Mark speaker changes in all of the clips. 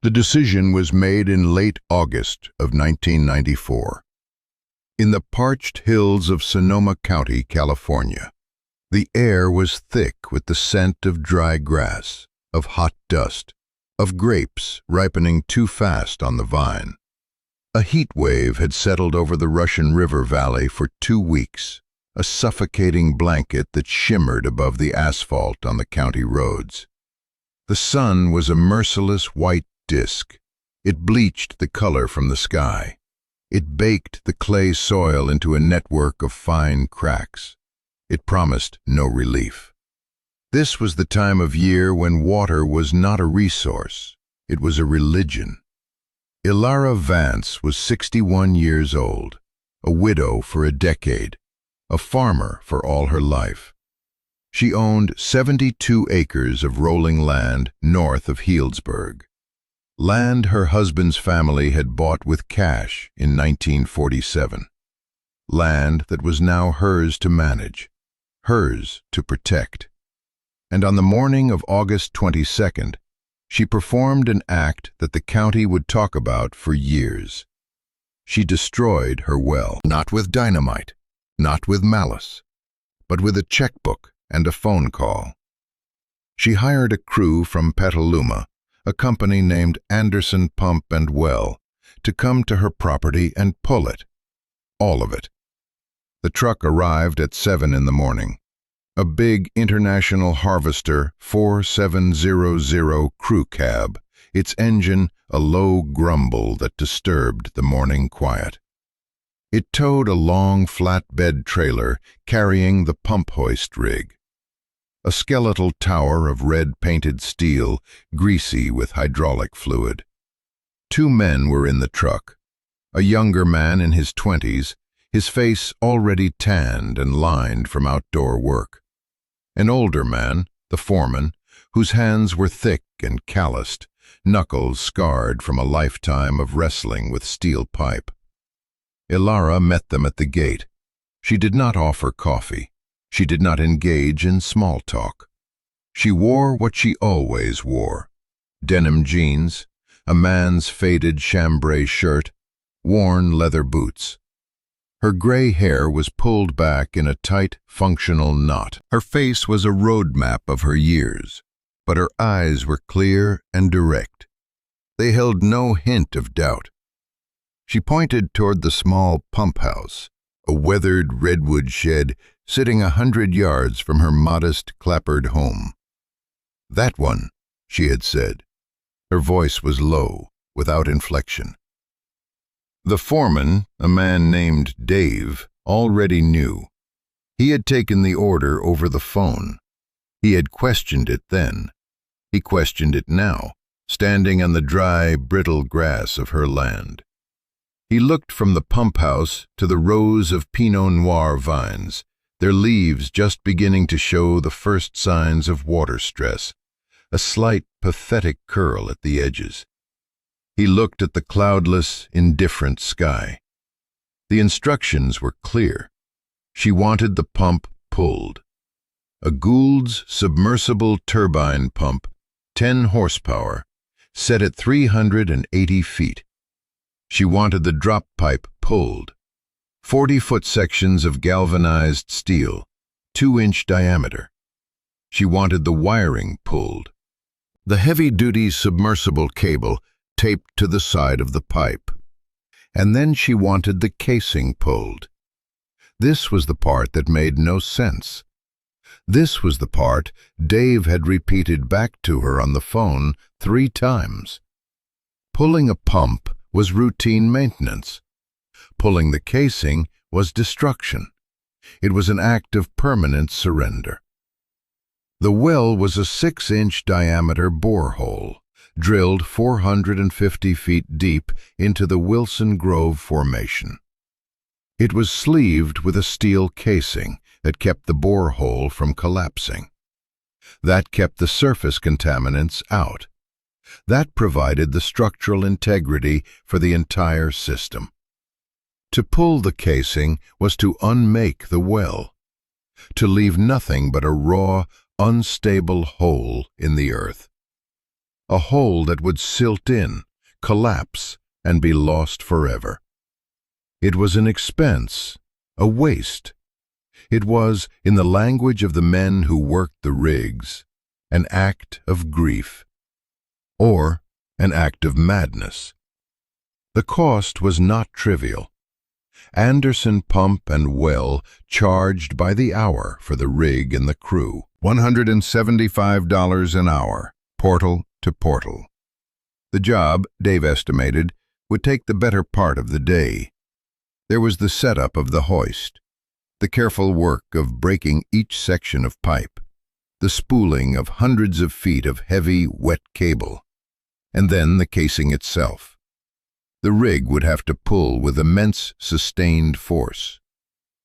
Speaker 1: The decision was made in late August of 1994. In the parched hills of Sonoma County, California, the air was thick with the scent of dry grass, of hot dust, of grapes ripening too fast on the vine. A heat wave had settled over the Russian River Valley for 2 weeks, a suffocating blanket that shimmered above the asphalt on the county roads. The sun was a merciless white disk. It bleached the color from the sky. It baked the clay soil into a network of fine cracks. It promised no relief. This was the time of year when water was not a resource, it was a religion. Ilara Vance was 61 years old, a widow for a decade, a farmer for all her life. She owned 72 acres of rolling land north of Healdsburg. Land her husband's family had bought with cash in 1947. Land that was now hers to manage, hers to protect. And on the morning of August 22nd, she performed an act that the county would talk about for years. She destroyed her well, not with dynamite, not with malice, but with a checkbook and a phone call. She hired a crew from Petaluma, a company named Anderson Pump and Well, to come to her property and pull it. All of it. The truck arrived at 7 in the morning. A big International Harvester 4700 crew cab, its engine a low grumble that disturbed the morning quiet. It towed a long flatbed trailer carrying the pump hoist rig. A skeletal tower of red-painted steel, greasy with hydraulic fluid. 2 men were in the truck. A younger man in his 20s, his face already tanned and lined from outdoor work. An older man, the foreman, whose hands were thick and calloused, knuckles scarred from a lifetime of wrestling with steel pipe. Ilara met them at the gate. She did not offer coffee. She did not engage in small talk. She wore what she always wore: denim jeans, a man's faded chambray shirt, worn leather boots. Her gray hair was pulled back in a tight, functional knot. Her face was a road map of her years, but her eyes were clear and direct. They held no hint of doubt. She pointed toward the small pump house, a weathered redwood shed sitting 100 yards from her modest, clapboard home. "That one," she had said. Her voice was low, without inflection. The foreman, a man named Dave, already knew. He had taken the order over the phone. He had questioned it then. He questioned it now, standing on the dry, brittle grass of her land. He looked from the pump house to the rows of Pinot Noir vines, their leaves just beginning to show the first signs of water stress, a slight, pathetic curl at the edges. He looked at the cloudless, indifferent sky. The instructions were clear. She wanted the pump pulled. A Gould's submersible turbine pump, 10 horsepower, set at 380 feet. She wanted the drop pipe pulled. 40-foot sections of galvanized steel, 2-inch diameter. She wanted the wiring pulled. The heavy-duty submersible cable taped to the side of the pipe. And then she wanted the casing pulled. This was the part that made no sense. This was the part Dave had repeated back to her on the phone 3 times. Pulling a pump was routine maintenance. Pulling the casing was destruction. It was an act of permanent surrender. The well was a 6-inch diameter borehole, drilled 450 feet deep into the Wilson Grove Formation. It was sleeved with a steel casing that kept the borehole from collapsing. That kept the surface contaminants out. That provided the structural integrity for the entire system. To pull the casing was to unmake the well, to leave nothing but a raw, unstable hole in the earth. a hole that would silt in, collapse, and be lost forever. It was an expense, a waste. It was, in the language of the men who worked the rigs, an act of grief, or an act of madness. The cost was not trivial. Anderson Pump and Well charged by the hour for the rig and the crew, $175 an hour, portal to portal. The job, Dave estimated, would take the better part of the day. There was the setup of the hoist, the careful work of breaking each section of pipe, the spooling of hundreds of feet of heavy, wet cable, and then the casing itself. The rig would have to pull with immense sustained force.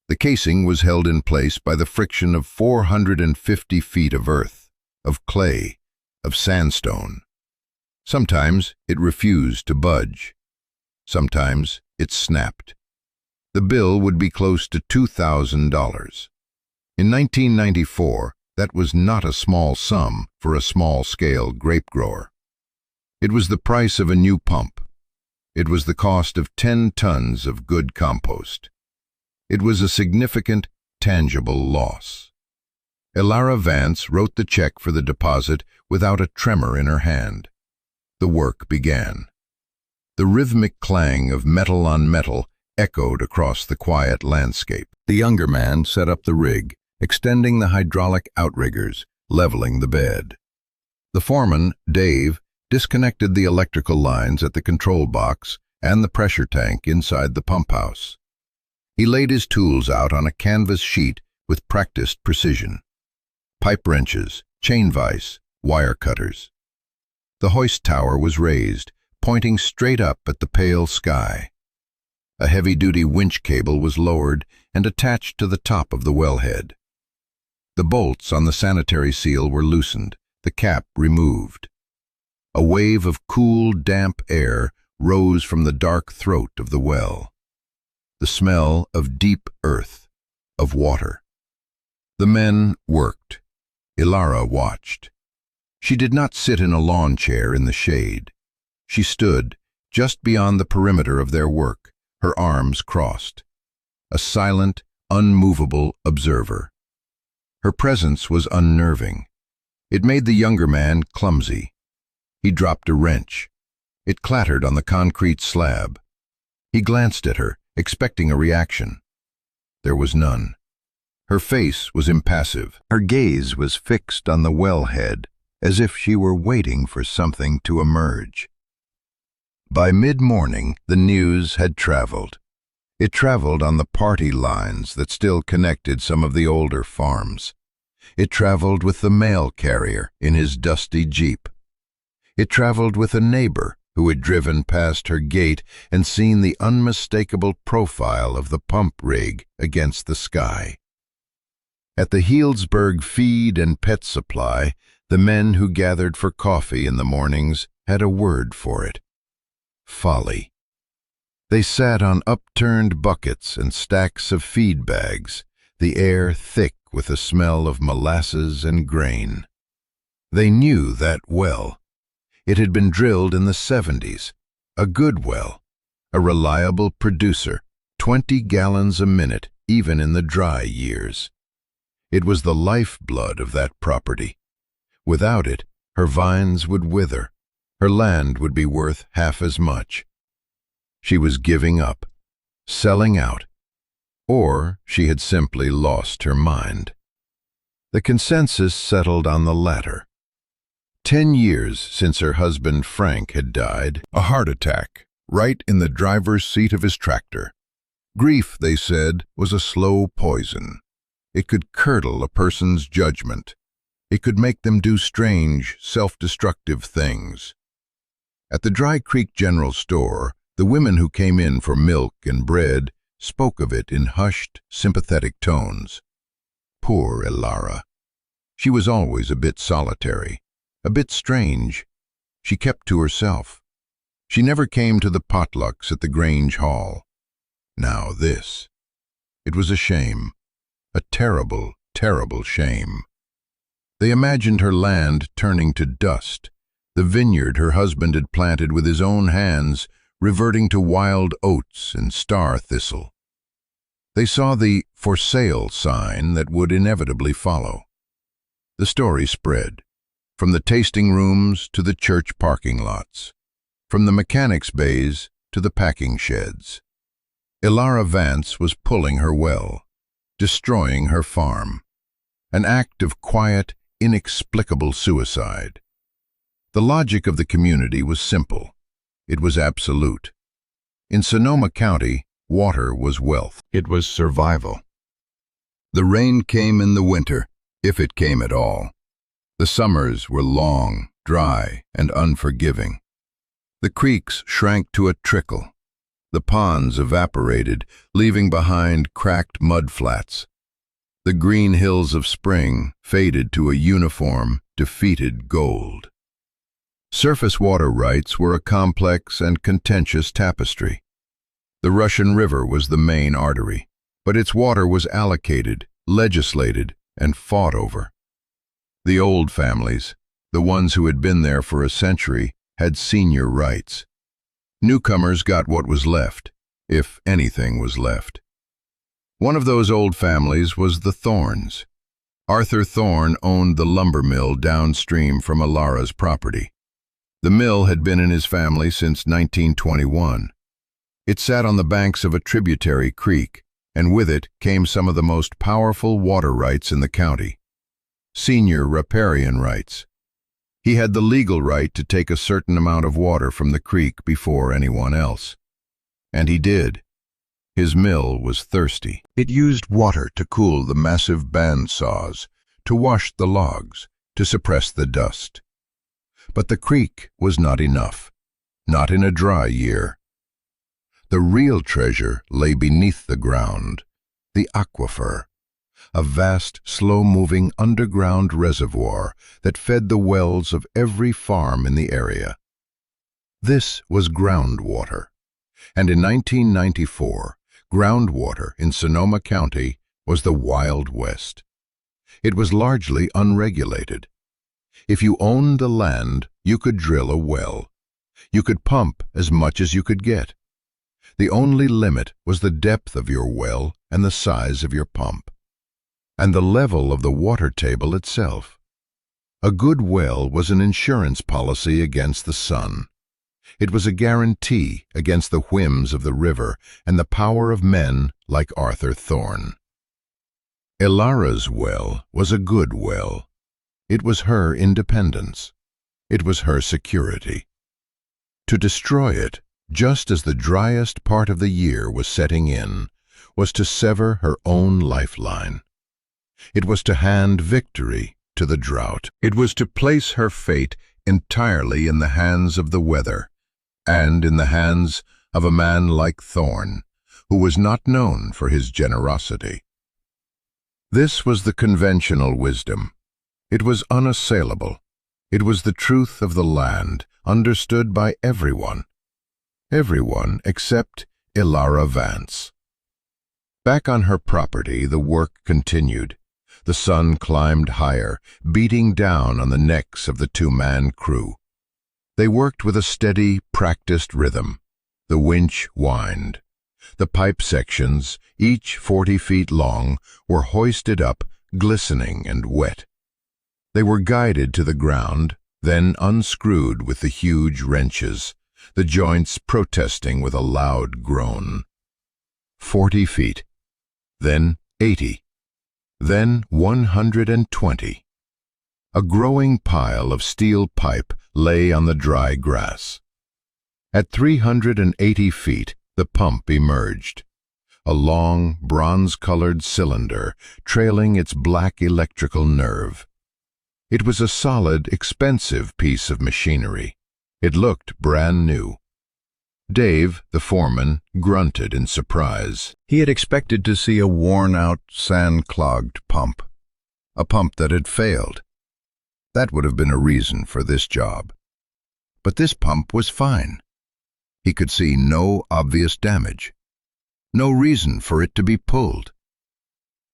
Speaker 1: The casing was held in place by the friction of 450 feet of earth, of clay, of sandstone. Sometimes it refused to budge. Sometimes it snapped. The bill would be close to $2,000. In 1994, that was not a small sum for a small-scale grape grower. It was the price of a new pump. It was the cost of 10 tons of good compost. It was a significant, tangible loss. Elara Vance wrote the check for the deposit without a tremor in her hand. The work began. The rhythmic clang of metal on metal echoed across the quiet landscape. The younger man set up the rig, extending the hydraulic outriggers, leveling the bed. The foreman, Dave, disconnected the electrical lines at the control box and the pressure tank inside the pump house. He laid his tools out on a canvas sheet with practiced precision. Pipe wrenches, chain vise, wire cutters. The hoist tower was raised, pointing straight up at the pale sky. A heavy-duty winch cable was lowered and attached to the top of the wellhead. The bolts on the sanitary seal were loosened, the cap removed. A wave of cool, damp air rose from the dark throat of the well. The smell of deep earth, of water. The men worked. Elara watched. She did not sit in a lawn chair in the shade. She stood just beyond the perimeter of their work, her arms crossed. A silent, unmovable observer. Her presence was unnerving. It made the younger man clumsy. He dropped a wrench. It clattered on the concrete slab. He glanced at her, expecting a reaction. There was none. Her face was impassive. Her gaze was fixed on the wellhead, as if she were waiting for something to emerge. By mid-morning, the news had traveled. It traveled on the party lines that still connected some of the older farms. It traveled with the mail carrier in his dusty Jeep. It traveled with a neighbor who had driven past her gate and seen the unmistakable profile of the pump rig against the sky. At the Healdsburg Feed and Pet Supply, the men who gathered for coffee in the mornings had a word for it: folly. They sat on upturned buckets and stacks of feed bags, the air thick with the smell of molasses and grain. They knew that well. It had been drilled in the 70s, a good well, a reliable producer, 20 gallons a minute, even in the dry years. It was the lifeblood of that property. Without it, her vines would wither, her land would be worth half as much. She was giving up, selling out, or she had simply lost her mind. The consensus settled on the latter. 10 years since her husband Frank had died, a heart attack, right in the driver's seat of his tractor. Grief, they said, was a slow poison. It could curdle a person's judgment. It could make them do strange, self-destructive things. At the Dry Creek General Store, the women who came in for milk and bread spoke of it in hushed, sympathetic tones. Poor Elara. She was always a bit solitary, a bit strange. She kept to herself. She never came to the potlucks at the Grange Hall. Now this. It was a shame. A terrible, terrible shame. They imagined her land turning to dust, the vineyard her husband had planted with his own hands, reverting to wild oats and star thistle. They saw the "for sale" sign that would inevitably follow. The story spread, from the tasting rooms to the church parking lots, from the mechanics' bays to the packing sheds. Elara Vance was pulling her well, destroying her farm, an act of quiet, inexplicable suicide. The logic of the community was simple. It was absolute. In Sonoma County, water was wealth. It was survival. The rain came in the winter, if it came at all. The summers were long, dry, and unforgiving. The creeks shrank to a trickle. The ponds evaporated, leaving behind cracked mudflats. The green hills of spring faded to a uniform, defeated gold. Surface water rights were a complex and contentious tapestry. The Russian River was the main artery, but its water was allocated, legislated, and fought over. The old families, the ones who had been there for a century, had senior rights. Newcomers got what was left, if anything was left. One of those old families was the Thorns. Arthur Thorne owned the lumber mill downstream from Elara's property. The mill had been in his family since 1921. It sat on the banks of a tributary creek, and with it came some of the most powerful water rights in the county. Senior riparian rights. He had the legal right to take a certain amount of water from the creek before anyone else. And he did. His mill was thirsty. It used water to cool the massive bandsaws, to wash the logs, to suppress the dust. But the creek was not enough, not in a dry year. The real treasure lay beneath the ground, the aquifer, a vast, slow-moving underground reservoir that fed the wells of every farm in the area. This was groundwater, and in 1994, groundwater in Sonoma County was the Wild West. It was largely unregulated. If you owned the land, you could drill a well. You could pump as much as you could get. The only limit was the depth of your well and the size of your pump, and the level of the water table itself. A good well was an insurance policy against the sun. It was a guarantee against the whims of the river and the power of men like Arthur Thorne. Elara's well was a good well. It was her independence. It was her security. To destroy it, just as the driest part of the year was setting in, was to sever her own lifeline. It was to hand victory to the drought. It was to place her fate entirely in the hands of the weather, and in the hands of a man like Thorne, who was not known for his generosity. This was the conventional wisdom. It was unassailable. It was the truth of the land, understood by everyone. Everyone except Elara Vance. Back on her property, the work continued. The sun climbed higher, beating down on the necks of the two-man crew. They worked with a steady, practiced rhythm. The winch whined. The pipe sections, each 40 feet long, were hoisted up, glistening and wet. They were guided to the ground, then unscrewed with the huge wrenches, the joints protesting with a loud groan. 40 feet, then 80, then 120. A growing pile of steel pipe lay on the dry grass. At 380 feet, the pump emerged, a long, bronze-colored cylinder trailing its black electrical nerve. It was a solid, expensive piece of machinery. It looked brand new. Dave, the foreman, grunted in surprise. He had expected to see a worn-out, sand-clogged pump, a pump that had failed. That would have been a reason for this job. But this pump was fine. He could see no obvious damage, no reason for it to be pulled.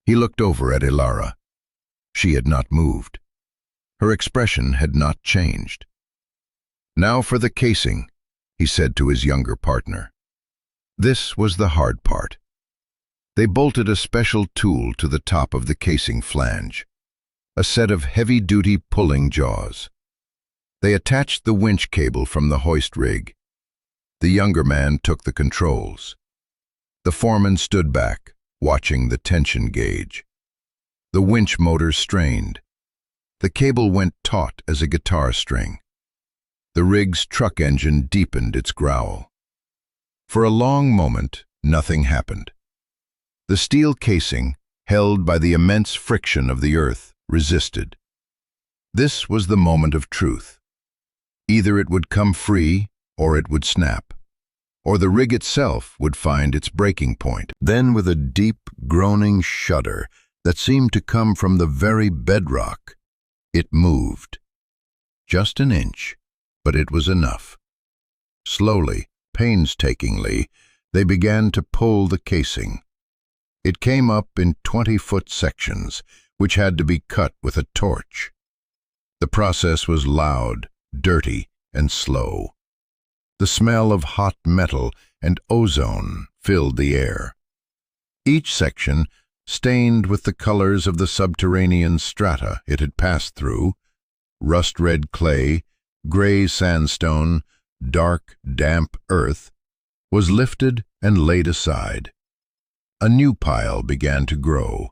Speaker 1: He looked over at Elara. She had not moved. Her expression had not changed. "Now for the casing," he said to his younger partner. This was the hard part. They bolted a special tool to the top of the casing flange, a set of heavy-duty pulling jaws. They attached the winch cable from the hoist rig. The younger man took the controls. The foreman stood back, watching the tension gauge. The winch motor strained. The cable went taut as a guitar string. The rig's truck engine deepened its growl. For a long moment, nothing happened. The steel casing, held by the immense friction of the earth, resisted. This was the moment of truth. Either it would come free, or it would snap, or the rig itself would find its breaking point. Then, with a deep, groaning shudder that seemed to come from the very bedrock, it moved. Just an inch, but it was enough. Slowly, painstakingly, they began to pull the casing. It came up in 20-foot sections, which had to be cut with a torch. The process was loud, dirty, and slow. The smell of hot metal and ozone filled the air. Each section, stained with the colors of the subterranean strata it had passed through, rust-red clay, gray sandstone, dark, damp earth, was lifted and laid aside. A new pile began to grow,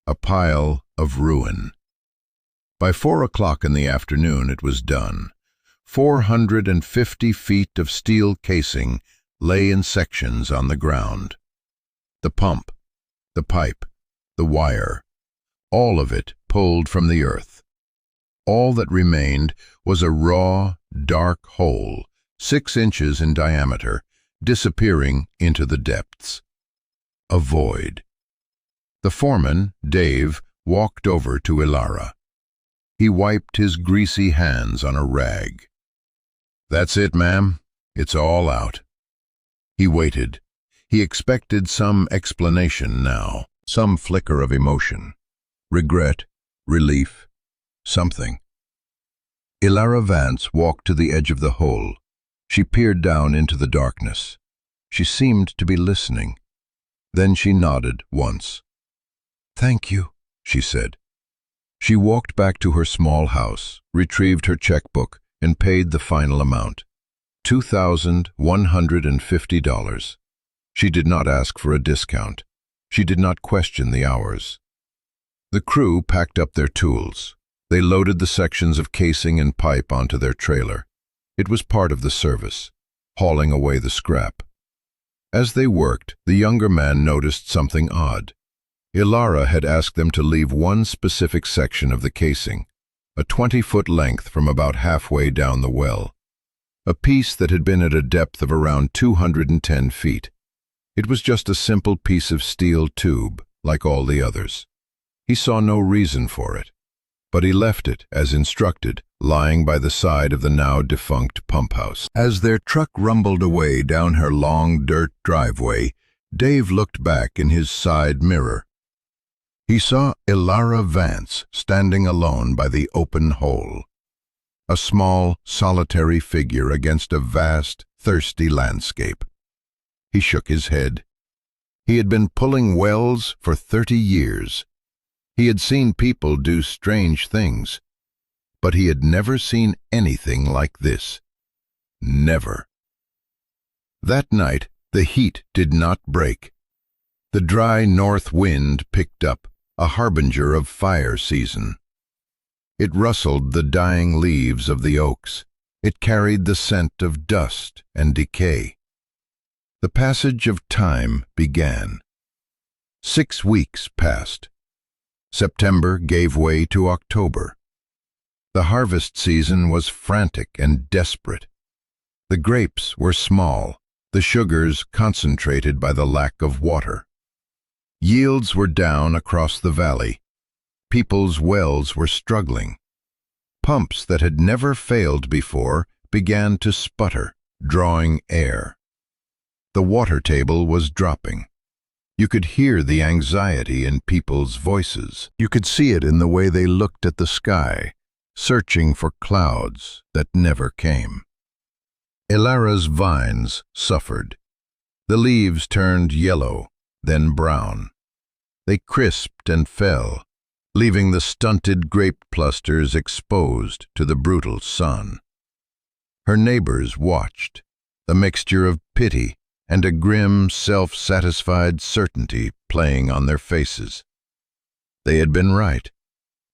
Speaker 1: a pile of ruin. By 4 o'clock in the afternoon it was done. 450 feet of steel casing lay in sections on the ground. The pump, the pipe, the wire, all of it pulled from the earth. All that remained was a raw, dark hole, 6 inches in diameter, disappearing into the depths. A void. The foreman, Dave, walked over to Ilara. He wiped his greasy hands on a rag. "That's it, ma'am. It's all out." He waited. He expected some explanation now, some flicker of emotion. Regret, relief, something. Ilara Vance walked to the edge of the hole. She peered down into the darkness. She seemed to be listening. Then she nodded once. "Thank you," she said. She walked back to her small house, retrieved her checkbook, and paid the final amount, $2,150. She did not ask for a discount. She did not question the hours. The crew packed up their tools. They loaded the sections of casing and pipe onto their trailer. It was part of the service, hauling away the scrap. As they worked, the younger man noticed something odd. Ilara had asked them to leave one specific section of the casing, a 20-foot length from about halfway down the well, a piece that had been at a depth of around 210 feet. It was just a simple piece of steel tube, like all the others. He saw no reason for it, but he left it, as instructed, lying by the side of the now defunct pump house. As their truck rumbled away down her long dirt driveway, Dave looked back in his side mirror. He saw Ilara Vance standing alone by the open hole, a small, solitary figure against a vast, thirsty landscape. He shook his head. He had been pulling wells for 30 years. He had seen people do strange things, but he had never seen anything like this. Never. That night, the heat did not break. The dry north wind picked up, a harbinger of fire season. It rustled the dying leaves of the oaks. It carried the scent of dust and decay. The passage of time began. 6 weeks passed. September gave way to October. The harvest season was frantic and desperate. The grapes were small, the sugars concentrated by the lack of water. Yields were down across the valley. People's wells were struggling. Pumps that had never failed before began to sputter, drawing air. The water table was dropping. You could hear the anxiety in people's voices. You could see it in the way they looked at the sky, searching for clouds that never came. Elara's vines suffered. The leaves turned yellow, then brown. They crisped and fell, leaving the stunted grape clusters exposed to the brutal sun. Her neighbors watched, a mixture of pity and a grim, self-satisfied certainty playing on their faces. They had been right.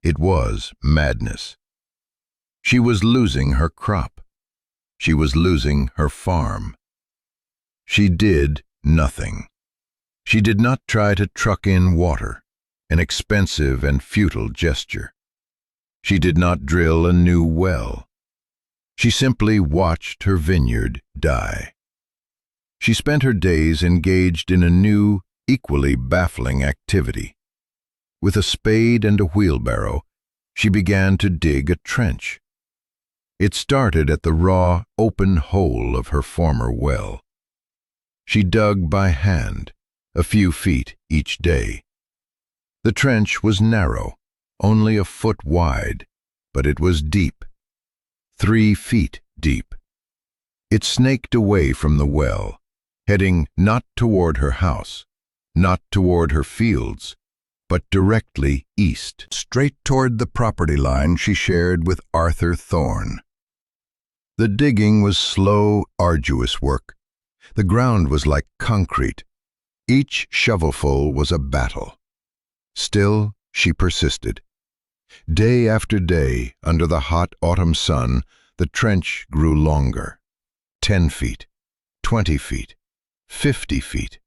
Speaker 1: It was madness. She was losing her crop. She was losing her farm. She did nothing. She did not try to truck in water, an expensive and futile gesture. She did not drill a new well. She simply watched her vineyard die. She spent her days engaged in a new, equally baffling activity. With a spade and a wheelbarrow, she began to dig a trench. It started at the raw, open hole of her former well. She dug by hand, a few feet each day. The trench was narrow, only a foot wide, but it was deep, 3 feet deep. It snaked away from the well, heading not toward her house, not toward her fields, but directly east, straight toward the property line she shared with Arthur Thorne. The digging was slow, arduous work. The ground was like concrete. Each shovelful was a battle. Still, she persisted. Day after day, under the hot autumn sun, the trench grew longer. 10 feet, 20 feet, 50 feet.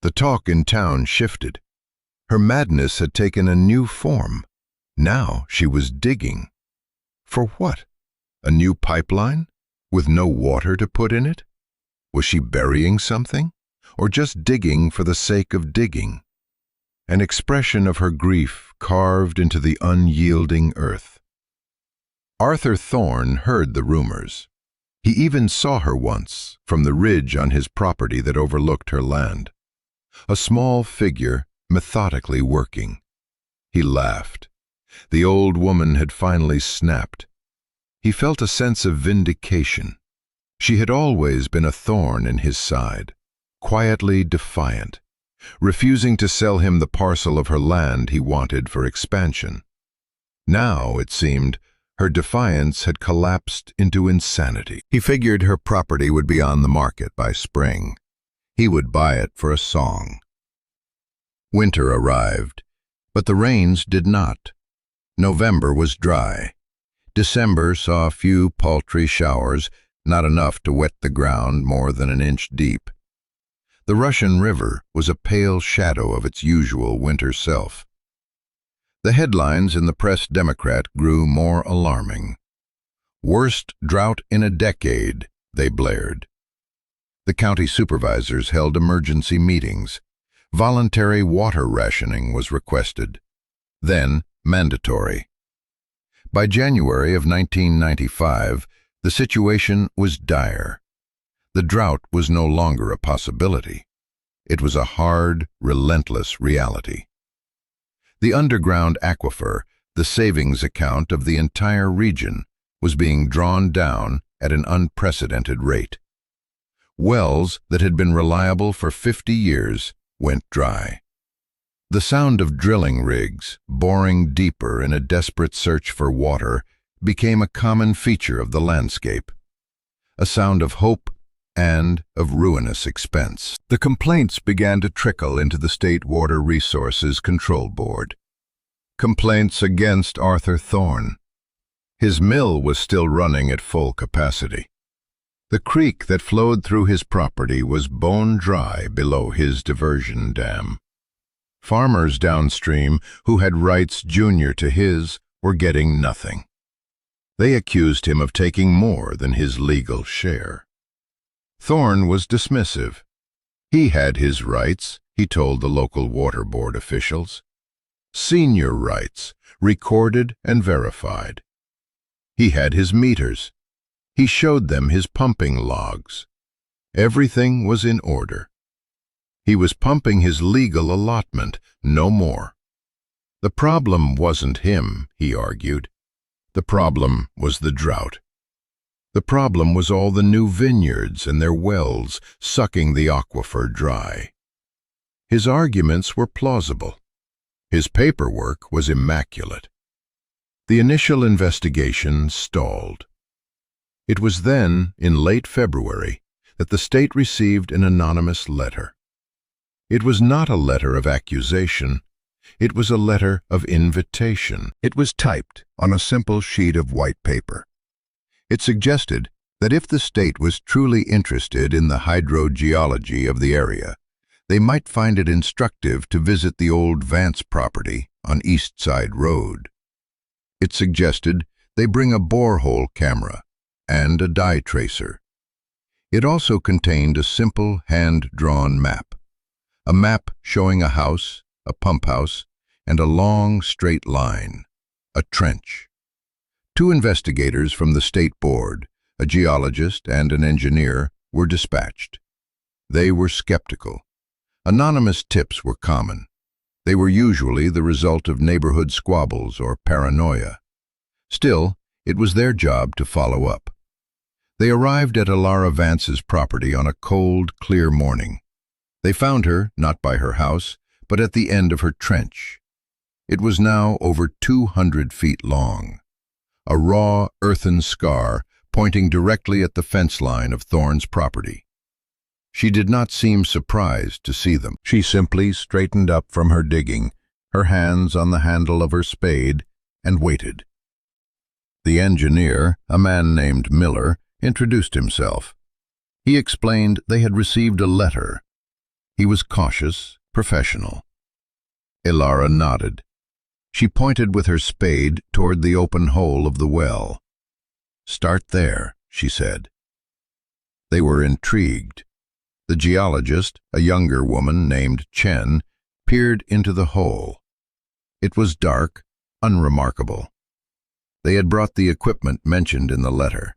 Speaker 1: The talk in town shifted. Her madness had taken a new form. Now she was digging. For what? A new pipeline? With no water to put in it? Was she burying something? Or just digging for the sake of digging? An expression of her grief carved into the unyielding earth. Arthur Thorne heard the rumors. He even saw her once, from the ridge on his property that overlooked her land. A small figure, methodically working. He laughed. The old woman had finally snapped. He felt a sense of vindication. She had always been a thorn in his side, quietly defiant, refusing to sell him the parcel of her land he wanted for expansion. Now, it seemed, her defiance had collapsed into insanity. He figured her property would be on the market by spring. He would buy it for a song. Winter arrived, but the rains did not. November was dry. December saw a few paltry showers, not enough to wet the ground more than an inch deep. The Russian River was a pale shadow of its usual winter self. The headlines in the Press-Democrat grew more alarming. "Worst drought in a decade," they blared. The county supervisors held emergency meetings. Voluntary water rationing was requested, then mandatory. By January of 1995, the situation was dire. The drought was no longer a possibility. It was a hard, relentless reality. The underground aquifer, the savings account of the entire region, was being drawn down at an unprecedented rate. Wells that had been reliable for 50 years went dry. The sound of drilling rigs, boring deeper in a desperate search for water, became a common feature of the landscape. A sound of hope and of ruinous expense. The complaints began to trickle into the State Water Resources Control Board. Complaints against Arthur Thorne. His mill was still running at full capacity. The creek that flowed through his property was bone dry below his diversion dam. Farmers downstream, who had rights junior to his, were getting nothing. They accused him of taking more than his legal share. Thorne was dismissive. He had his rights, he told the local water board officials. Senior rights, recorded and verified. He had his meters. He showed them his pumping logs. Everything was in order. He was pumping his legal allotment, no more. The problem wasn't him, he argued. The problem was the drought. The problem was all the new vineyards and their wells sucking the aquifer dry. His arguments were plausible. His paperwork was immaculate. The initial investigation stalled. It was then, in late February, that the state received an anonymous letter. It was not a letter of accusation. It was a letter of invitation. It was typed on a simple sheet of white paper. It suggested that if the state was truly interested in the hydrogeology of the area, they might find it instructive to visit the old Vance property on East Side Road. It suggested they bring a borehole camera and a dye tracer. It also contained a simple hand-drawn map, a map showing a house, a pump house, and a long, straight line, a trench. 2 investigators from the state board, a geologist and an engineer, were dispatched. They were skeptical. Anonymous tips were common. They were usually the result of neighborhood squabbles or paranoia. Still, it was their job to follow up. They arrived at Elara Vance's property on a cold, clear morning. They found her, not by her house, but at the end of her trench. It was now over 200 feet long, a raw, earthen scar pointing directly at the fence line of Thorne's property. She did not seem surprised to see them. She simply straightened up from her digging, her hands on the handle of her spade, and waited. The engineer, a man named Miller, introduced himself. He explained they had received a letter. He was cautious, professional. Elara nodded. She pointed with her spade toward the open hole of the well. "Start there," she said. They were intrigued. The geologist, a younger woman named Chen, peered into the hole. It was dark, unremarkable. They had brought the equipment mentioned in the letter.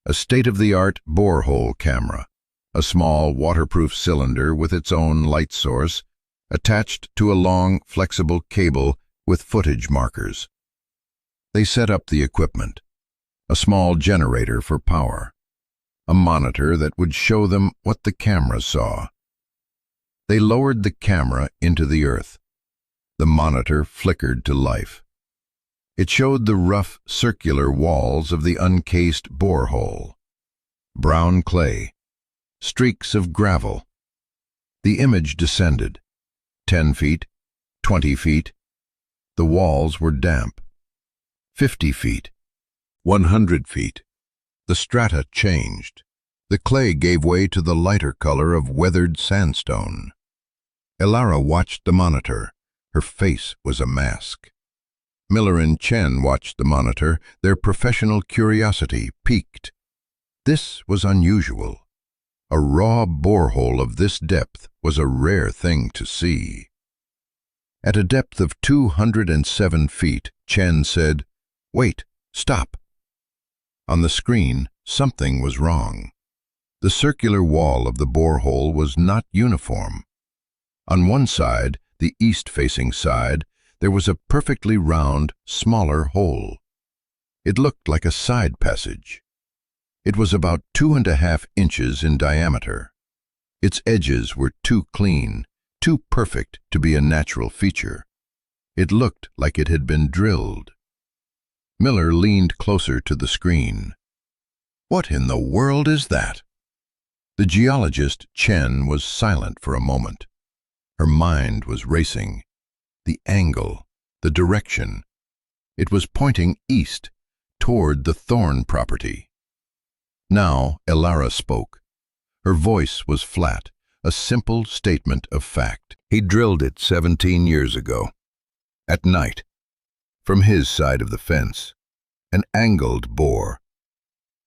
Speaker 1: A state-of-the-art borehole camera, a small waterproof cylinder with its own light source, attached to a long, flexible cable with footage markers. They set up the equipment, a small generator for power, a monitor that would show them what the camera saw. They lowered the camera into the earth. The monitor flickered to life. It showed the rough, circular walls of the uncased borehole. Brown clay, streaks of gravel. The image descended. 10 feet, 20 feet. The walls were damp. 50 feet, 100 feet. The strata changed. The clay gave way to the lighter color of weathered sandstone. Elara watched the monitor. Her face was a mask. Miller and Chen watched the monitor, their professional curiosity piqued. This was unusual. A raw borehole of this depth was a rare thing to see. At a depth of 207 feet, Chen said, "Wait, stop." On the screen, something was wrong. The circular wall of the borehole was not uniform. On one side, the east-facing side, there was a perfectly round, smaller hole. It looked like a side passage. It was about 2.5 inches in diameter. Its edges were too clean, too perfect to be a natural feature. It looked like it had been drilled. Miller leaned closer to the screen. "What in the world is that?" The geologist, Chen, was silent for a moment. Her mind was racing. The angle, the direction. It was pointing east, toward the Thorne property. Now Elara spoke. Her voice was flat, a simple statement of fact. "He drilled it 17 years ago. At night. From his side of the fence. An angled bore.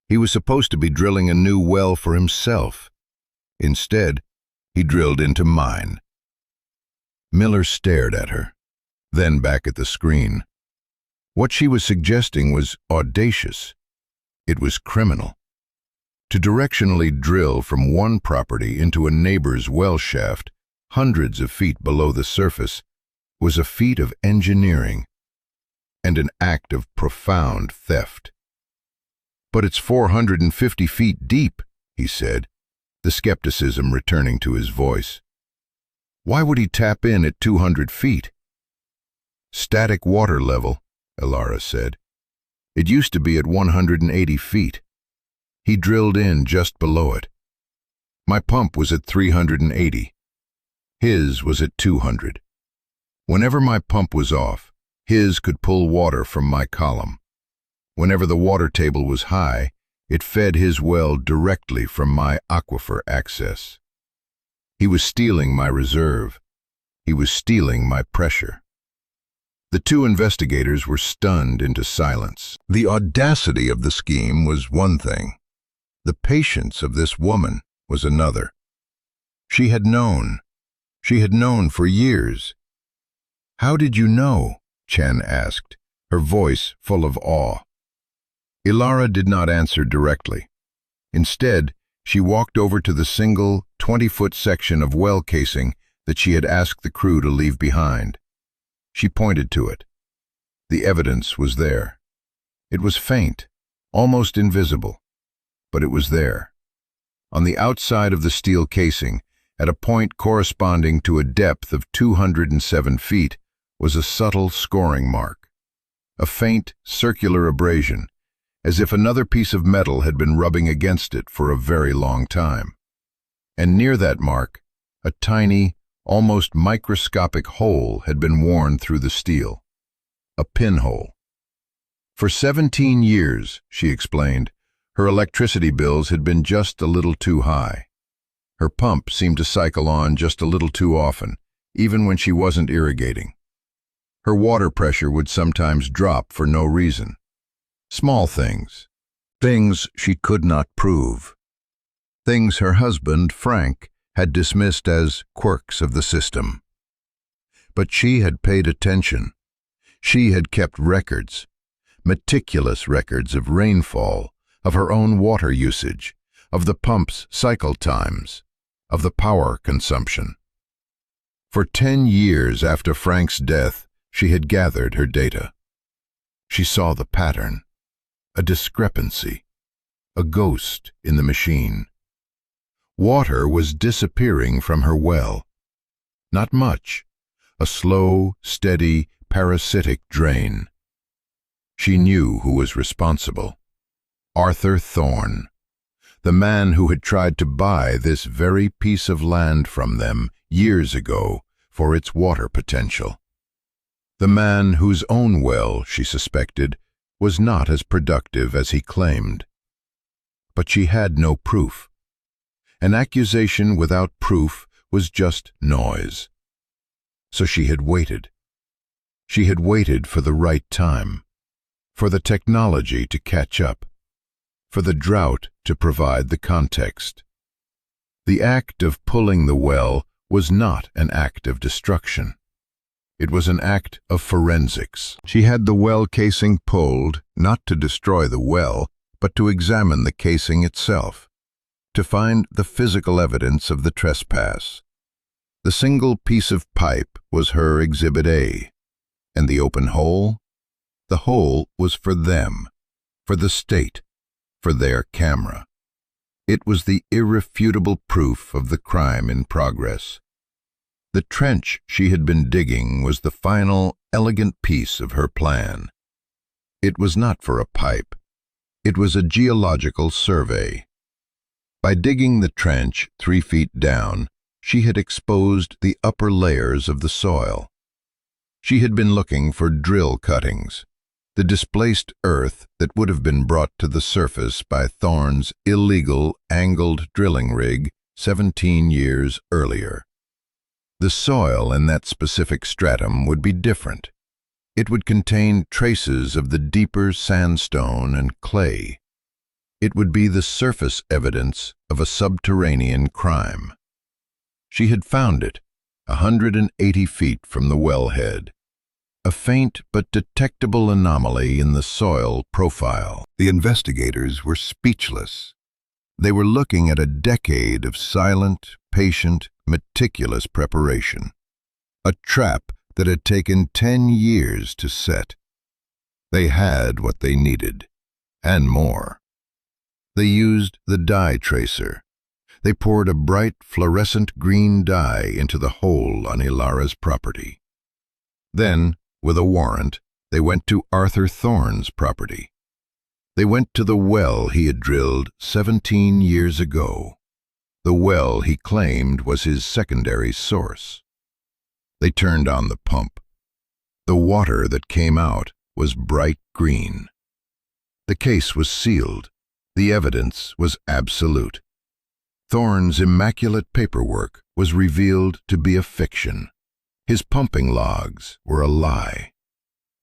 Speaker 1: He was supposed to be drilling a new well for himself. Instead, he drilled into mine." Miller stared at her, then back at the screen. What she was suggesting was audacious. It was criminal. To directionally drill from one property into a neighbor's well shaft, hundreds of feet below the surface, was a feat of engineering and an act of profound theft. "But it's 450 feet deep," he said, the skepticism returning to his voice. "Why would he tap in at 200 feet? "Static water level," Ilara said. "It used to be at 180 feet. He drilled in just below it. My pump was at 380. His was at 200. Whenever my pump was off, his could pull water from my column. Whenever the water table was high, it fed his well directly from my aquifer access. He was stealing my reserve. He was stealing my pressure." The two investigators were stunned into silence. The audacity of the scheme was one thing. The patience of this woman was another. She had known. She had known for years. "How did you know?" Chen asked, her voice full of awe. Ilara did not answer directly. Instead, she walked over to the single 20-foot section of well casing that she had asked the crew to leave behind. She pointed to it. The evidence was there. It was faint, almost invisible, but it was there. On the outside of the steel casing, at a point corresponding to a depth of 207 feet, was a subtle scoring mark. A faint, circular abrasion, as if another piece of metal had been rubbing against it for a very long time. And near that mark, a tiny, almost microscopic hole had been worn through the steel. A pinhole. For 17 years, she explained, her electricity bills had been just a little too high. Her pump seemed to cycle on just a little too often, even when she wasn't irrigating. Her water pressure would sometimes drop for no reason. Small things. Things she could not prove. Things her husband, Frank, had dismissed as quirks of the system. But she had paid attention. She had kept records, meticulous records of rainfall, of her own water usage, of the pump's cycle times, of the power consumption. For 10 years after Frank's death, she had gathered her data. She saw the pattern, a discrepancy, a ghost in the machine. Water was disappearing from her well. Not much, a slow, steady, parasitic drain. She knew who was responsible. Arthur Thorne, the man who had tried to buy this very piece of land from them years ago for its water potential. The man whose own well, she suspected, was not as productive as he claimed. But she had no proof. An accusation without proof was just noise. So she had waited. She had waited for the right time, for the technology to catch up, for the drought to provide the context. The act of pulling the well was not an act of destruction. It was an act of forensics. She had the well casing pulled, not to destroy the well, but to examine the casing itself, to find the physical evidence of the trespass. The single piece of pipe was her Exhibit A, and the open hole? The hole was for them, for the state, for their camera. It was the irrefutable proof of the crime in progress. The trench she had been digging was the final, elegant piece of her plan. It was not for a pipe. It was a geological survey. By digging the trench 3 feet down, she had exposed the upper layers of the soil. She had been looking for drill cuttings, the displaced earth that would have been brought to the surface by Thorne's illegal angled drilling rig 17 years earlier. The soil in that specific stratum would be different. It would contain traces of the deeper sandstone and clay. It would be the surface evidence of a subterranean crime. She had found it, 180 feet from the wellhead. A faint but detectable anomaly in the soil profile. The investigators were speechless. They were looking at a decade of silent, patient, meticulous preparation. A trap that had taken 10 years to set. They had what they needed, and more. They used the dye tracer. They poured a bright fluorescent green dye into the hole on Ilara's property. Then, with a warrant, they went to Arthur Thorne's property. They went to the well he had drilled 17 years ago. The well he claimed was his secondary source. They turned on the pump. The water that came out was bright green. The case was sealed. The evidence was absolute. Thorne's immaculate paperwork was revealed to be a fiction. His pumping logs were a lie.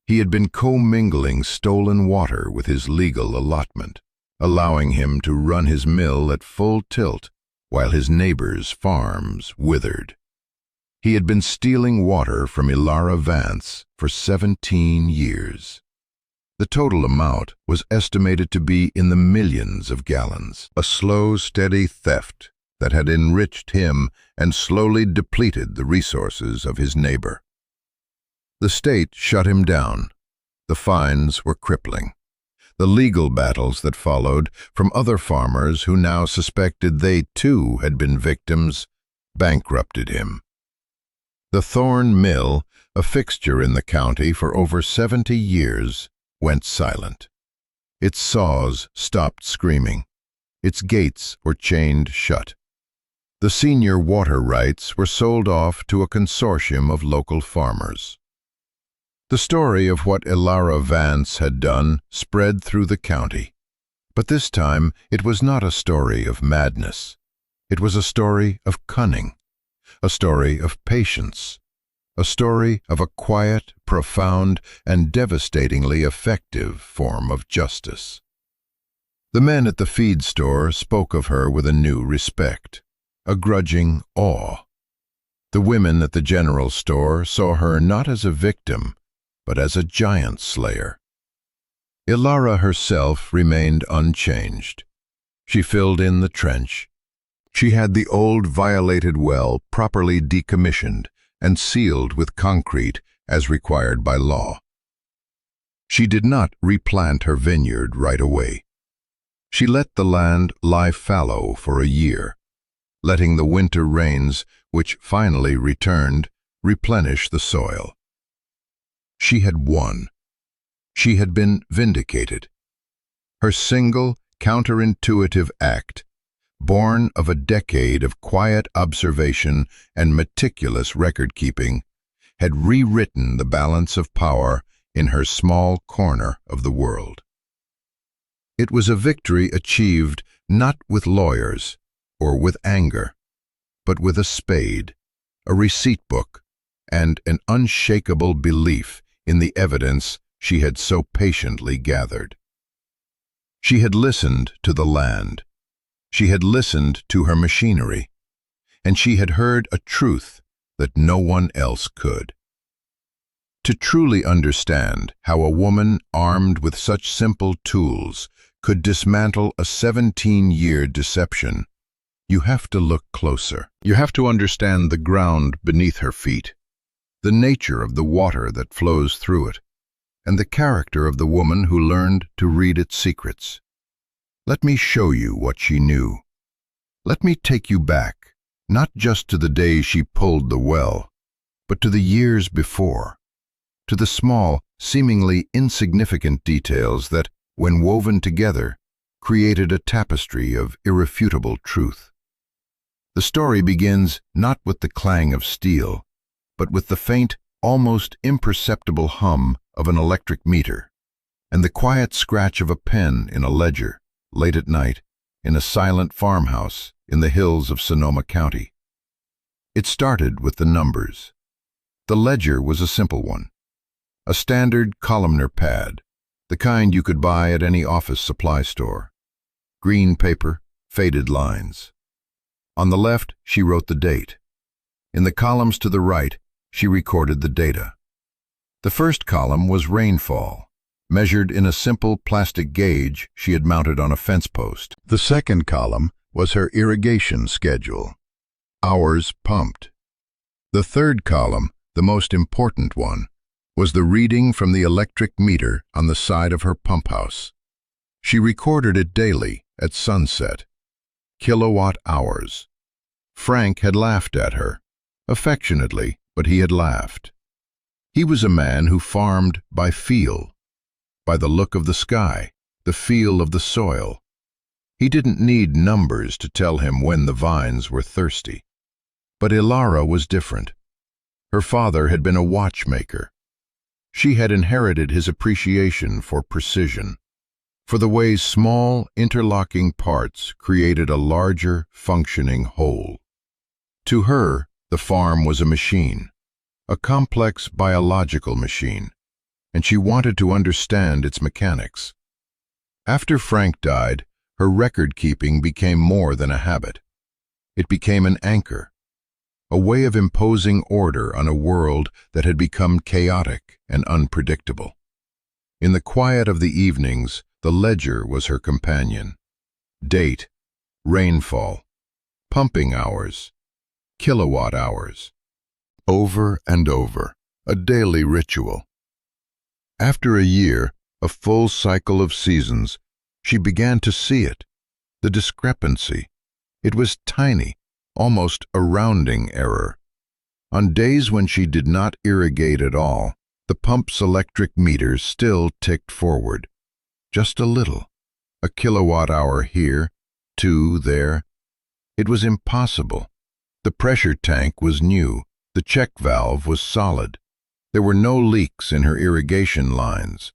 Speaker 1: He had been commingling stolen water with his legal allotment, allowing him to run his mill at full tilt while his neighbors' farms withered. He had been stealing water from Ilara Vance for 17 years. The total amount was estimated to be in the millions of gallons, a slow, steady theft that had enriched him and slowly depleted the resources of his neighbor. The state shut him down. The fines were crippling. The legal battles that followed from other farmers who now suspected they too had been victims bankrupted him. The Thorne Mill, a fixture in the county for over 70 years, went silent. Its saws stopped screaming. Its gates were chained shut. The senior water rights were sold off to a consortium of local farmers. The story of what Ilara Vance had done spread through the county, but this time it was not a story of madness. It was a story of cunning, a story of patience, a story of a quiet, profound, and devastatingly effective form of justice. The men at the feed store spoke of her with a new respect, a grudging awe. The women at the general store saw her not as a victim, but as a giant slayer. Ilara herself remained unchanged. She filled in the trench. She had the old violated well properly decommissioned and sealed with concrete as required by law. She did not replant her vineyard right away. She let the land lie fallow for a year, letting the winter rains, which finally returned, replenish the soil. She had won. She had been vindicated. Her single, counterintuitive act, born of a decade of quiet observation and meticulous record-keeping, had rewritten the balance of power in her small corner of the world. It was a victory achieved not with lawyers or with anger, but with a spade, a receipt book, and an unshakable belief in the evidence she had so patiently gathered. She had listened to the land. She had listened to her machinery, and she had heard a truth that no one else could. To truly understand how a woman armed with such simple tools could dismantle a 17-year deception, you have to look closer. You have to understand the ground beneath her feet, the nature of the water that flows through it, and the character of the woman who learned to read its secrets. Let me show you what she knew. Let me take you back, not just to the day she pulled the well, but to the years before, to the small, seemingly insignificant details that, when woven together, created a tapestry of irrefutable truth. The story begins not with the clang of steel, but with the faint, almost imperceptible hum of an electric meter, and the quiet scratch of a pen in a ledger, late at night, in a silent farmhouse in the hills of Sonoma County. It started with the numbers. The ledger was a simple one, a standard columnar pad, the kind you could buy at any office supply store. Green paper, faded lines. On the left, she wrote the date. In the columns to the right, she recorded the data. The first column was rainfall, measured in a simple plastic gauge she had mounted on a fence post. The second column was her irrigation schedule, hours pumped. The third column, the most important one, was the reading from the electric meter on the side of her pump house. She recorded it daily at sunset. Kilowatt hours. Frank had laughed at her, affectionately, but he had laughed. He was a man who farmed by feel, by the look of the sky, the feel of the soil. He didn't need numbers to tell him when the vines were thirsty. But Ilara was different. Her father had been a watchmaker. She had inherited his appreciation for precision, for the way small, interlocking parts created a larger, functioning whole. To her, the farm was a machine, a complex biological machine, and she wanted to understand its mechanics. After Frank died, her record-keeping became more than a habit. It became an anchor, a way of imposing order on a world that had become chaotic and unpredictable. In the quiet of the evenings, the ledger was her companion. Date, rainfall, pumping hours, kilowatt hours. Over and over, a daily ritual. After a year, a full cycle of seasons, she began to see it, the discrepancy. It was tiny, almost a rounding error. On days when she did not irrigate at all, the pump's electric meter still ticked forward. Just a little, a kilowatt hour here, 2 there. It was impossible. The pressure tank was new, the check valve was solid. There were no leaks in her irrigation lines.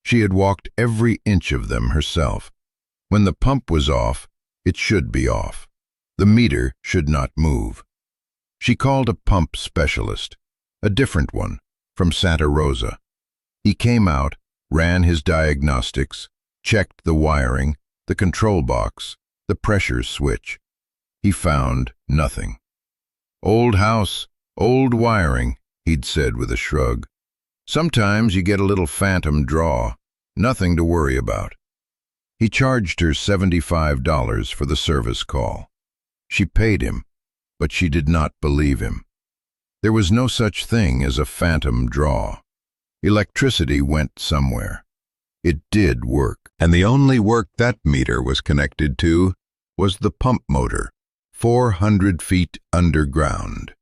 Speaker 1: She had walked every inch of them herself. When the pump was off, it should be off. The meter should not move. She called a pump specialist, a different one, from Santa Rosa. He came out, ran his diagnostics, checked the wiring, the control box, the pressure switch. He found nothing. "Old house, old wiring," he'd said with a shrug. "Sometimes you get a little phantom draw. Nothing to worry about." He charged her $75 for the service call. She paid him, but she did not believe him. There was no such thing as a phantom draw. Electricity went somewhere. It did work, and the only work that meter was connected to was the pump motor, 400 feet underground.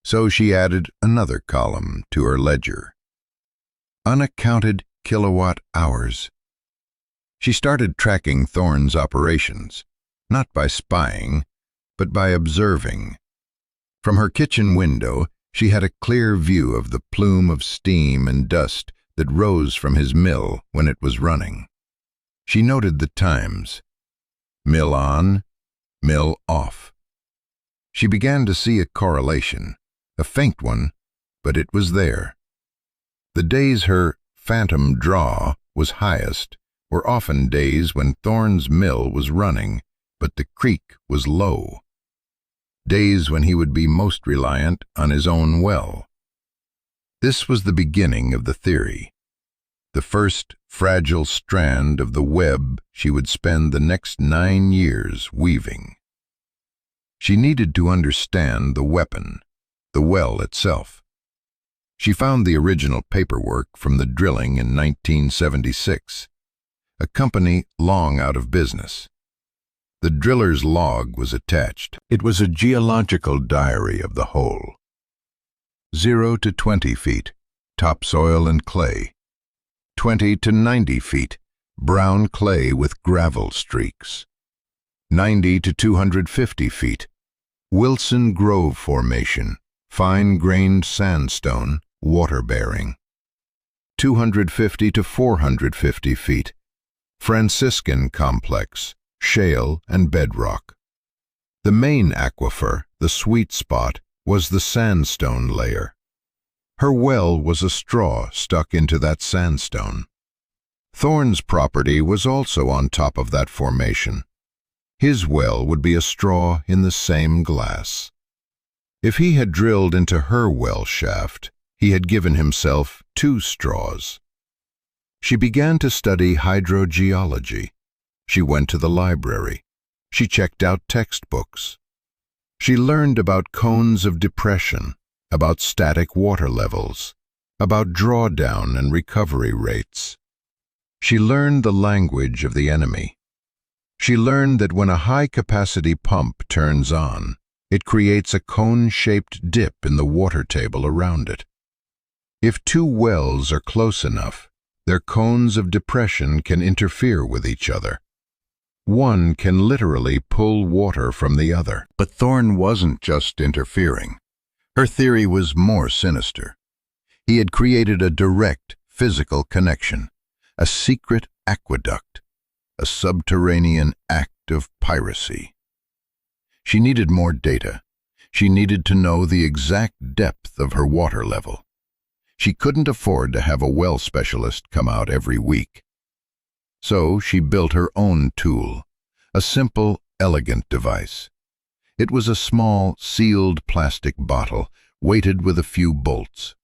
Speaker 1: So she added another column to her ledger. Unaccounted kilowatt hours. She started tracking Thorne's operations, not by spying, but by observing. From her kitchen window, she had a clear view of the plume of steam and dust that rose from his mill when it was running. She noted the times. Mill on, mill off. She began to see a correlation, a faint one, but it was there. The days her phantom draw was highest were often days when Thorne's mill was running, but the creek was low. Days when he would be most reliant on his own well. This was the beginning of the theory, the first fragile strand of the web she would spend the next 9 years weaving. She needed to understand the weapon, the well itself. She found the original paperwork from the drilling in 1976, a company long out of business. The driller's log was attached. It was a geological diary of the hole. 0 to 20 feet, topsoil and clay. 20 to 90 feet, brown clay with gravel streaks. 90 to 250 feet, Wilson Grove Formation, fine-grained sandstone, water-bearing. 250 to 450 feet, Franciscan Complex, shale and bedrock. The main aquifer, the sweet spot, was the sandstone layer. Her well was a straw stuck into that sandstone. Thorne's property was also on top of that formation. His well would be a straw in the same glass. If he had drilled into her well shaft, he had given himself 2 straws. She began to study hydrogeology. She went to the library. She checked out textbooks. She learned about cones of depression, about static water levels, about drawdown and recovery rates. She learned the language of the enemy. She learned that when a high-capacity pump turns on, it creates a cone-shaped dip in the water table around it. If two wells are close enough, their cones of depression can interfere with each other. One can literally pull water from the other. But Thorne wasn't just interfering. Her theory was more sinister. He had created a direct physical connection, a secret aqueduct, a subterranean act of piracy. She needed more data. She needed to know the exact depth of her water level. She couldn't afford to have a well specialist come out every week. So she built her own tool, a simple, elegant device. It was a small, sealed plastic bottle, weighted with a few bolts.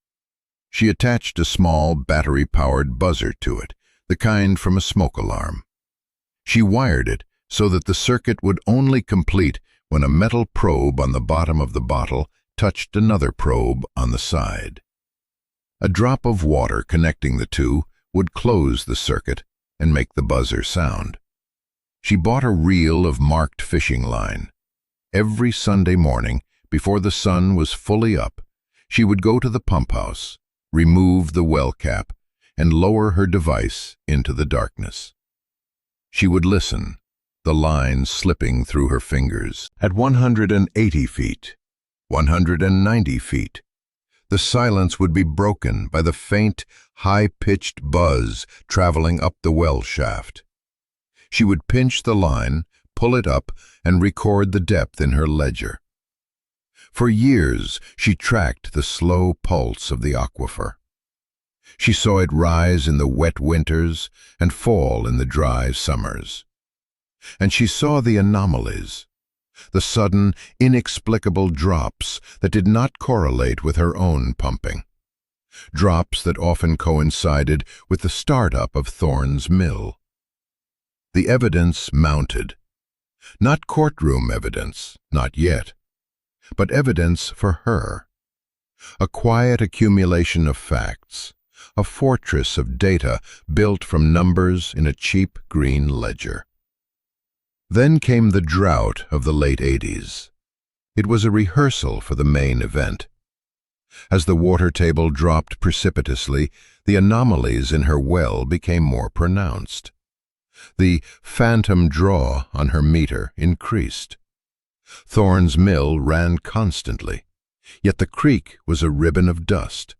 Speaker 1: She attached a small, battery-powered buzzer to it, the kind from a smoke alarm. She wired it so that the circuit would only complete when a metal probe on the bottom of the bottle touched another probe on the side. A drop of water connecting the two would close the circuit and make the buzzer sound. She bought a reel of marked fishing line. Every Sunday morning, before the sun was fully up, she would go to the pump house, remove the well cap, and lower her device into the darkness. She would listen, the line slipping through her fingers. At 180 feet, 190 feet, the silence would be broken by the faint, high-pitched buzz traveling up the well shaft. She would pinch the line, pull it up, and record the depth in her ledger. For years, she tracked the slow pulse of the aquifer. She saw it rise in the wet winters and fall in the dry summers. And she saw the anomalies, the sudden, inexplicable drops that did not correlate with her own pumping. Drops that often coincided with the startup of Thorne's mill. The evidence mounted. Not courtroom evidence, not yet, but evidence for her. A quiet accumulation of facts, a fortress of data built from numbers in a cheap green ledger. Then came the drought of the late 80s. It was a rehearsal for the main event. As the water table dropped precipitously, the anomalies in her well became more pronounced. The phantom draw on her meter increased. Thorne's mill ran constantly, yet the creek was a ribbon of dust.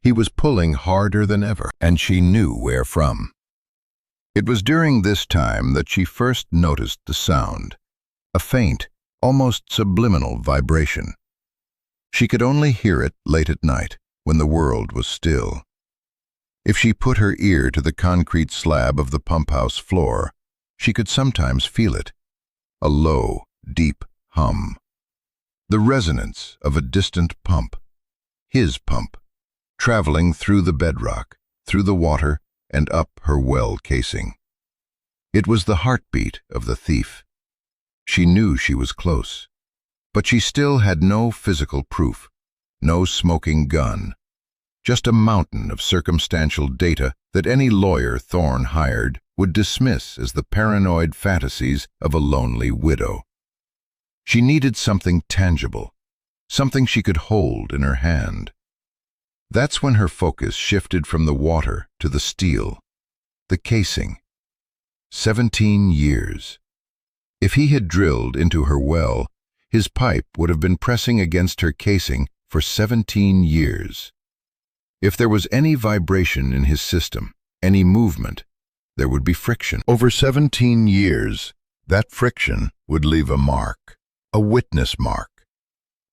Speaker 1: He was pulling harder than ever, and she knew where from. It was during this time that she first noticed the sound, a faint, almost subliminal vibration. She could only hear it late at night, when the world was still. If she put her ear to the concrete slab of the pump house floor, she could sometimes feel it, a low, deep hum. The resonance of a distant pump, his pump, traveling through the bedrock, through the water, and up her well casing. It was the heartbeat of the thief. She knew she was close, but she still had no physical proof, no smoking gun, just a mountain of circumstantial data that any lawyer Thorne hired would dismiss as the paranoid fantasies of a lonely widow. She needed something tangible, something she could hold in her hand. That's when her focus shifted from the water to the steel, the casing. 17 years. If he had drilled into her well, his pipe would have been pressing against her casing for 17 years. If there was any vibration in his system, any movement, there would be friction. Over 17 years, that friction would leave a mark, a witness mark.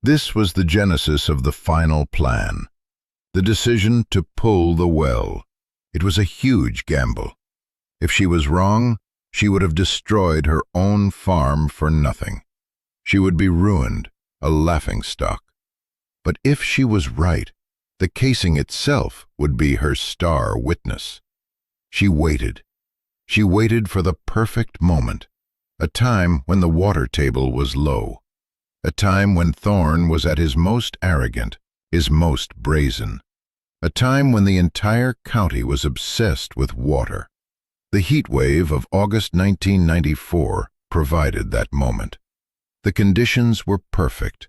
Speaker 1: This was the genesis of the final plan. The decision to pull the well. It was a huge gamble. If she was wrong, she would have destroyed her own farm for nothing. She would be ruined, a laughingstock. But if she was right, the casing itself would be her star witness. She waited. She waited for the perfect moment, a time when the water table was low, a time when Thorne was at his most arrogant, his most brazen, a time when the entire county was obsessed with water. The heat wave of August 1994 provided that moment. The conditions were perfect.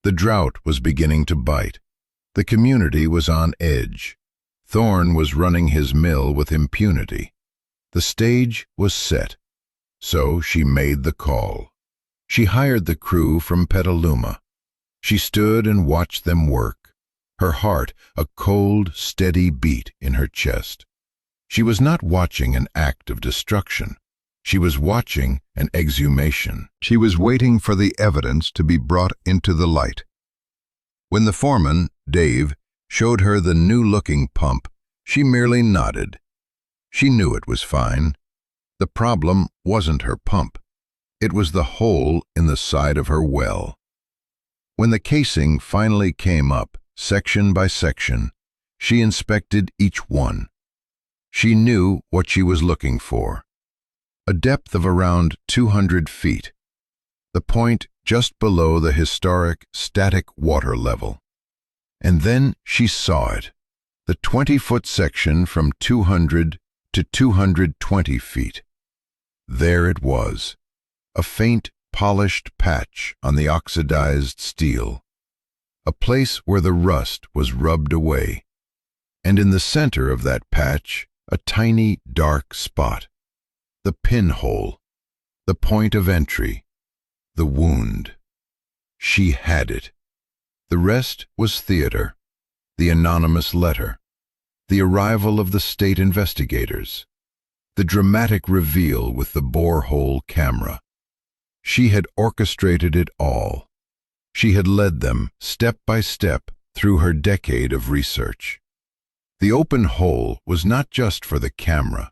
Speaker 1: The drought was beginning to bite. The community was on edge. Thorne was running his mill with impunity. The stage was set. So she made the call. She hired the crew from Petaluma. She stood and watched them work, her heart a cold, steady beat in her chest. She was not watching an act of destruction. She was watching an exhumation. She was waiting for the evidence to be brought into the light. When the foreman, Dave, showed her the new-looking pump, she merely nodded. She knew it was fine. The problem wasn't her pump. It was the hole in the side of her well. When the casing finally came up, section by section, she inspected each one. She knew what she was looking for. A depth of around 200 feet. The point just below the historic static water level. And then she saw it. The 20-foot section from 200 to 220 feet. There it was. A faint, polished patch on the oxidized steel. A place where the rust was rubbed away. And in the center of that patch, a tiny, dark spot. The pinhole. The point of entry. The wound. She had it. The rest was theater. The anonymous letter. The arrival of the state investigators. The dramatic reveal with the borehole camera. She had orchestrated it all. She had led them, step by step, through her decade of research. The open hole was not just for the camera.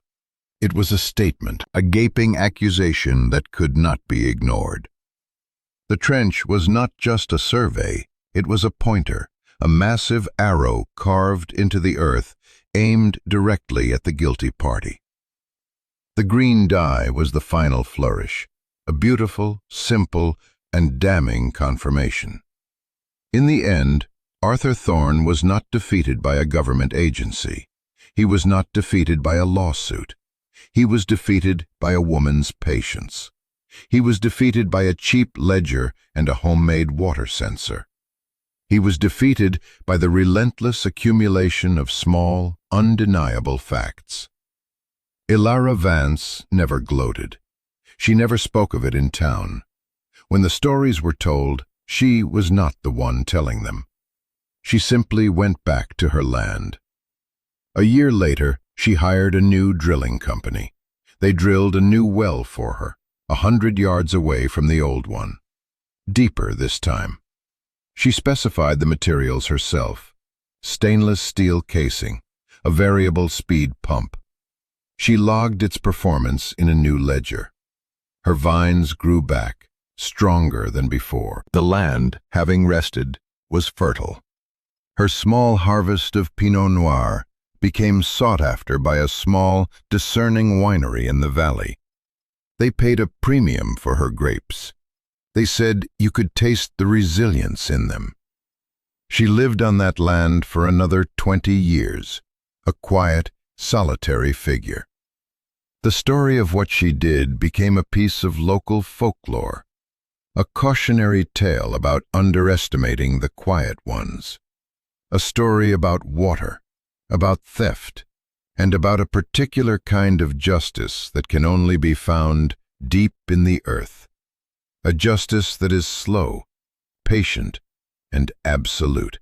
Speaker 1: It was a statement, a gaping accusation that could not be ignored. The trench was not just a survey, it was a pointer, a massive arrow carved into the earth, aimed directly at the guilty party. The green dye was the final flourish, a beautiful, simple, and damning confirmation. In the end, Arthur Thorne was not defeated by a government agency. He was not defeated by a lawsuit. He was defeated by a woman's patience. He was defeated by a cheap ledger and a homemade water sensor. He was defeated by the relentless accumulation of small, undeniable facts. Ilara Vance never gloated. She never spoke of it in town. When the stories were told, she was not the one telling them. She simply went back to her land. A year later, she hired a new drilling company. They drilled a new well for her, 100 yards away from the old one. Deeper this time. She specified the materials herself. Stainless steel casing, a variable speed pump. She logged its performance in a new ledger. Her vines grew back, stronger than before. The land, having rested, was fertile. Her small harvest of Pinot Noir became sought after by a small, discerning winery in the valley. They paid a premium for her grapes. They said you could taste the resilience in them. She lived on that land for another 20 years, a quiet, solitary figure. The story of what she did became a piece of local folklore, a cautionary tale about underestimating the quiet ones, a story about water, about theft, and about a particular kind of justice that can only be found deep in the earth, a justice that is slow, patient, and absolute.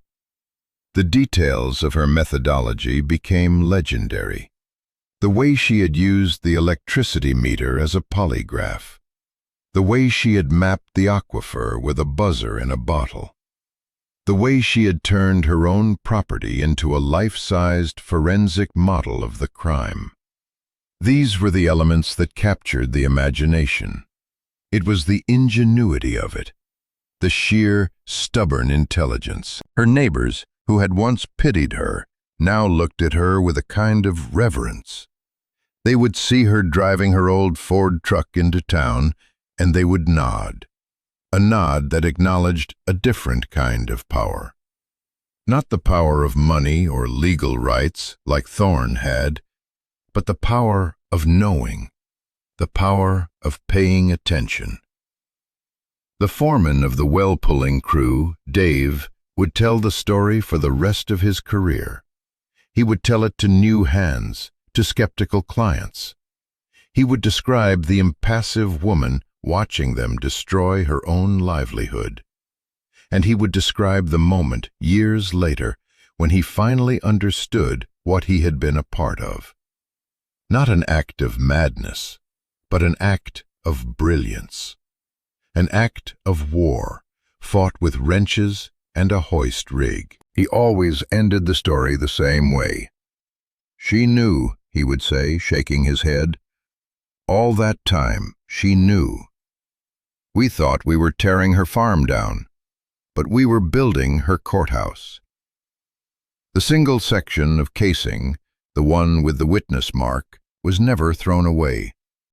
Speaker 1: The details of her methodology became legendary. The way she had used the electricity meter as a polygraph. The way she had mapped the aquifer with a buzzer in a bottle. The way she had turned her own property into a life-sized forensic model of the crime. These were the elements that captured the imagination. It was the ingenuity of it, the sheer, stubborn intelligence. Her neighbors, who had once pitied her, now looked at her with a kind of reverence. They would see her driving her old Ford truck into town, and they would nod. A nod that acknowledged a different kind of power. Not the power of money or legal rights, like Thorne had, but the power of knowing, the power of paying attention. The foreman of the well-pulling crew, Dave, would tell the story for the rest of his career. He would tell it to new hands, to skeptical clients. He would describe the impassive woman watching them destroy her own livelihood. And he would describe the moment, years later, when he finally understood what he had been a part of. Not an act of madness, but an act of brilliance. An act of war, fought with wrenches and a hoist rig. He always ended the story the same way. "She knew," he would say, shaking his head. "All that time, she knew. We thought we were tearing her farm down, but we were building her courthouse." The single section of casing, the one with the witness mark, was never thrown away.